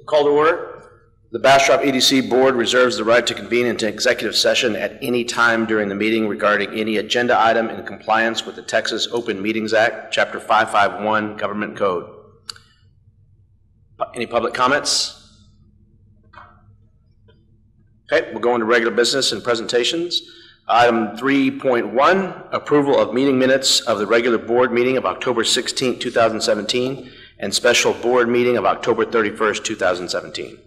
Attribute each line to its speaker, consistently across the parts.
Speaker 1: Call to order. The Bastrop EDC Board reserves the right to convene into executive session at any time during the meeting regarding any agenda item in compliance with the Texas Open Meetings Act, Chapter 551, Government Code. Any public comments? Okay, we'll go into regular business and presentations. Item 3.1, approval of meeting minutes of the regular board meeting of October 16, 2017, and special board meeting of October 31st, 2017.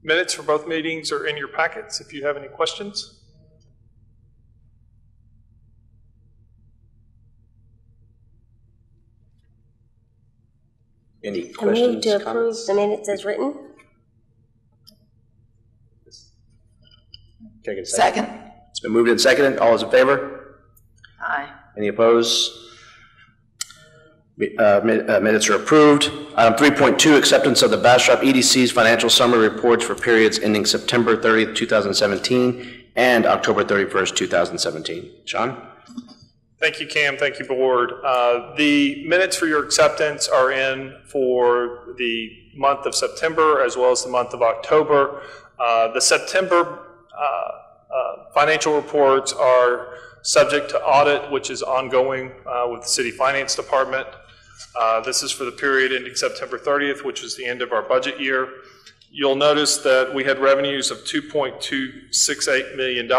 Speaker 2: Minutes for both meetings are in your packets if you have any questions.
Speaker 1: Any questions?
Speaker 3: I move to approve the minutes as written.
Speaker 1: Can I get a
Speaker 4: Second.
Speaker 1: It's been moved and seconded. All those in favor?
Speaker 4: Aye.
Speaker 1: Any opposed? Minutes are approved. Item 3.2, acceptance of the Bastrop EDC's financial summary reports for periods ending September 30th, 2017 and October 31st, 2017. Sean?
Speaker 2: Thank you, Cam. Thank you, Board. The minutes for your acceptance are in for the month of September as well as the month of October. The September financial reports are subject to audit, which is ongoing with the City Finance Department. This is for the period ending September 30th, which is the end of our budget year. You'll notice that we had revenues of $2.268 million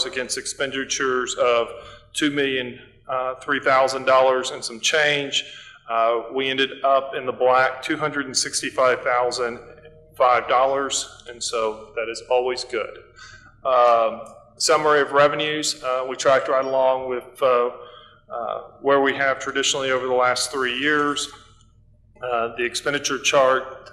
Speaker 2: against expenditures of $2,003,000 and some change. We ended up in the black $265,005, and so that is always good. Summary of revenues, we tracked right along with where we have traditionally over the last 3 years. The expenditure chart,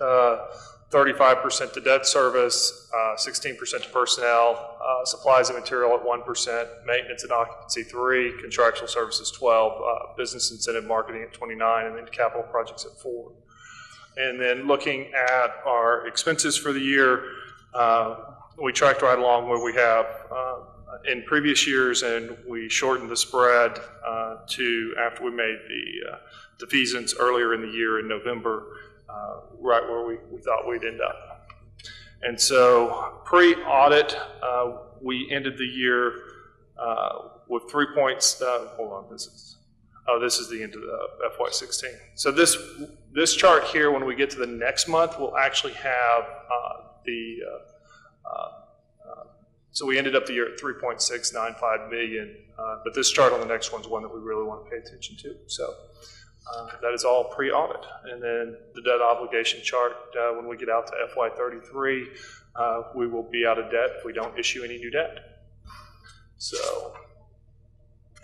Speaker 2: 35% to debt service, 16% to personnel, supplies and material at 1%, maintenance and occupancy 3%, contractual services 12%, business incentive marketing at 29%, and then capital projects at 4%. And then looking at our expenses for the year, we tracked right along where we have in previous years, and we shortened the spread to after we made the defeasance earlier in the year in November, right where we thought we'd end up. And so pre-audit, we ended the year with 3 points. Hold on, this is the end of the FY16. So this chart here, when we get to the next month, we'll actually have so we ended up the year at 3.695 million, but this chart on the next one is one that we really want to pay attention to. So that is all pre-audit. And then the debt obligation chart, when we get out to FY33, we will be out of debt if we don't issue any new debt. So,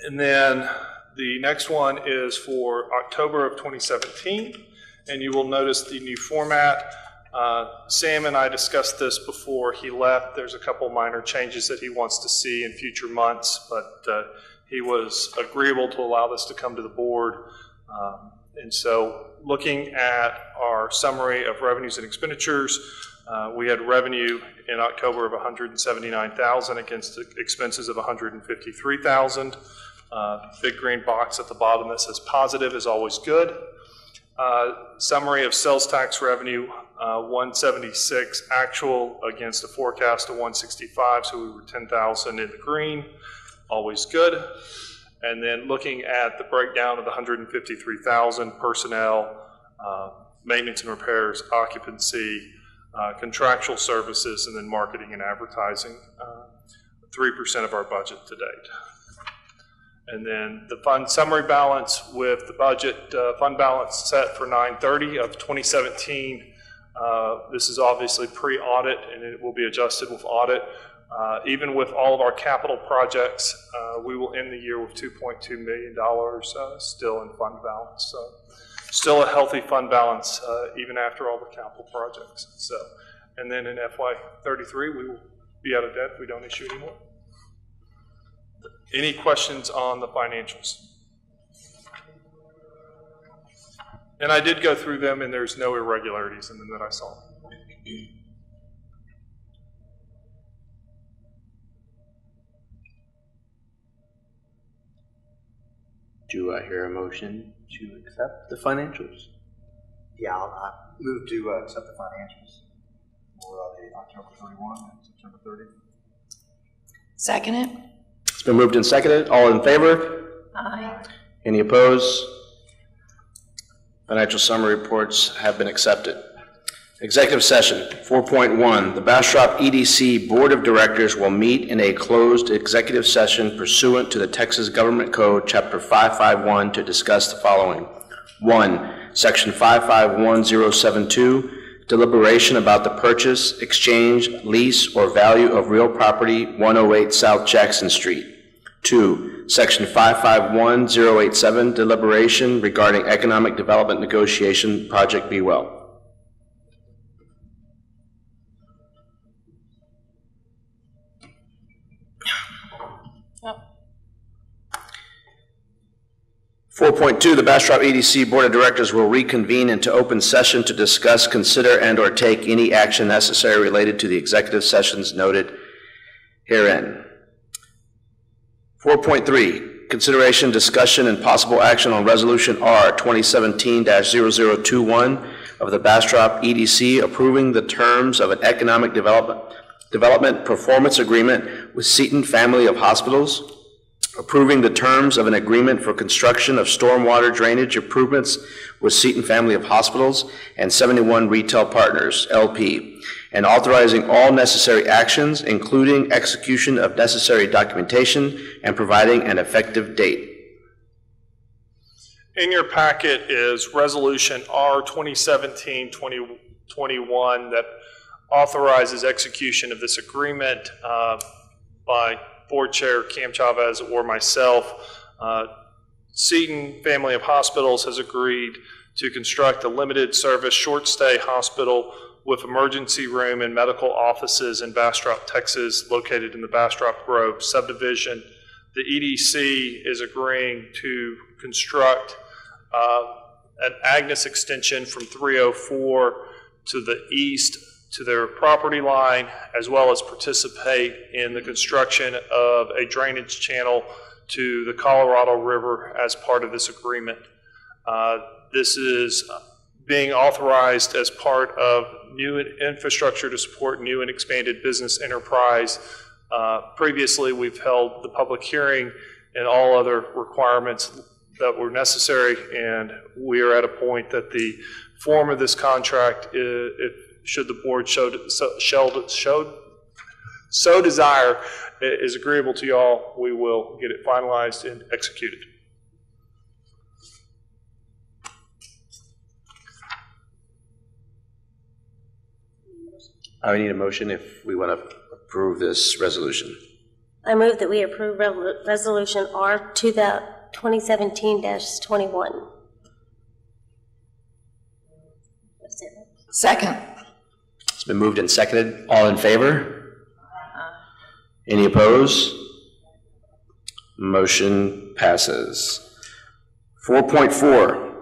Speaker 2: and then the next one is for October of 2017, and you will notice the new format. Sam and I discussed this before he left. There's a couple minor changes that he wants to see in future months, but he was agreeable to allow this to come to the board. And so looking at our summary of revenues and expenditures, we had revenue in October of $179,000 against expenses of $153,000. Big green box at the bottom that says positive is always good. Summary of sales tax revenue, 176 actual against a forecast of 165, so we were 10,000 in the green, always good. And then looking at the breakdown of the 153,000 personnel, maintenance and repairs, occupancy, contractual services, and then marketing and advertising, 3% of our budget to date. And then the fund summary balance with the budget fund balance set for 9/30 of 2017. This is obviously pre-audit, and it will be adjusted with audit. Even with all of our capital projects, we will end the year with $2.2 million still in fund balance. So still a healthy fund balance even after all the capital projects. So, and then in FY33, we will be out of debt if we don't issue anymore. Any questions on the financials? And I did go through them, and there's no irregularities in them that I saw.
Speaker 1: Do I hear a motion to accept the financials?
Speaker 4: Yeah, I move to accept the financials for the October 31 and September 30th.
Speaker 5: Second it.
Speaker 1: It's been moved and seconded. All in favor?
Speaker 5: Aye.
Speaker 1: Any opposed? Financial summary reports have been accepted. Executive session 4.1. The Bastrop EDC Board of Directors will meet in a closed executive session pursuant to the Texas Government Code, Chapter 551, to discuss the following. 1. Section 551072, deliberation about the purchase, exchange, lease, or value of real property, 108 South Jackson Street. 2. Section 551087, deliberation regarding economic development negotiation, Project Be Well.
Speaker 5: Yep.
Speaker 1: 4.2, the Bastrop EDC Board of Directors will reconvene into open session to discuss, consider, and/or take any action necessary related to the executive sessions noted herein. 4.3, consideration, discussion, and possible action on Resolution R 2017-0021 of the Bastrop EDC approving the terms of an economic development performance agreement with Seton Family of Hospitals, approving the terms of an agreement for construction of stormwater drainage improvements with Seton Family of Hospitals and 71 Retail Partners, LP, and authorizing all necessary actions, including execution of necessary documentation and providing an effective date.
Speaker 2: In your packet is Resolution R 2017-2021 that authorizes execution of this agreement by Board Chair Cam Chavez or myself. Seton Family of Hospitals has agreed to construct a limited service short stay hospital with emergency room and medical offices in Bastrop, Texas, located in the Bastrop Grove subdivision. The EDC is agreeing to construct an Agnes extension from 304 to the east to their property line, as well as participate in the construction of a drainage channel to the Colorado River as part of this agreement. This is being authorized as part of new infrastructure to support new and expanded business enterprise. Previously, we've held the public hearing and all other requirements that were necessary, and we are at a point that the form of this contract, should the board so desire, is agreeable to y'all, we will get it finalized and executed.
Speaker 1: I need a motion if we want to approve this resolution.
Speaker 3: I move that we approve Resolution R 2017-21.
Speaker 5: Second.
Speaker 1: It's been moved and seconded. All in favor? Any opposed? Motion passes. 4.4,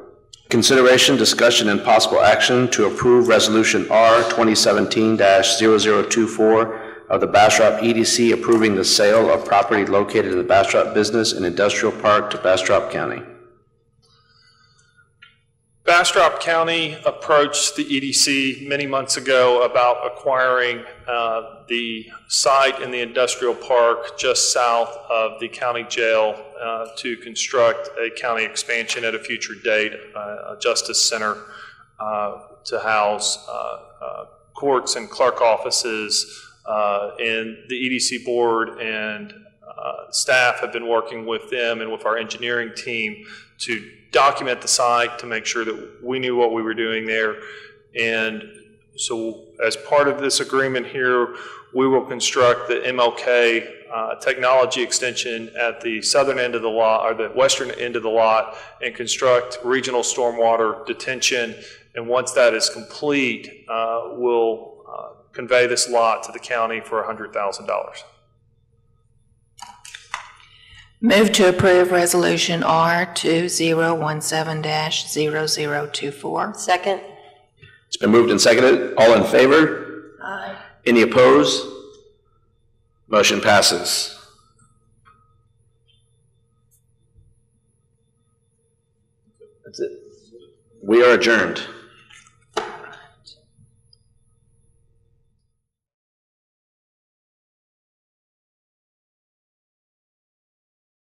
Speaker 1: consideration, discussion, and possible action to approve Resolution R 2017-0024 of the Bastrop EDC approving the sale of property located in the Bastrop Business and Industrial Park to Bastrop County.
Speaker 2: Bastrop County approached the EDC many months ago about acquiring the site in the industrial park just south of the county jail to construct a county expansion at a future date, a justice center to house courts and clerk offices. And the EDC board and staff have been working with them and with our engineering team to document the site to make sure that we knew what we were doing there. And so as part of this agreement here, we will construct the MLK technology extension at the southern end of the lot, or the western end of the lot, and construct regional stormwater detention. And once that is complete, we'll convey this lot to the county for $100,000.
Speaker 5: Move to approve Resolution R 2017-0024.
Speaker 3: Second.
Speaker 1: It's been moved and seconded. All in favor?
Speaker 5: Aye.
Speaker 1: Any opposed? Motion passes. That's it. We are adjourned.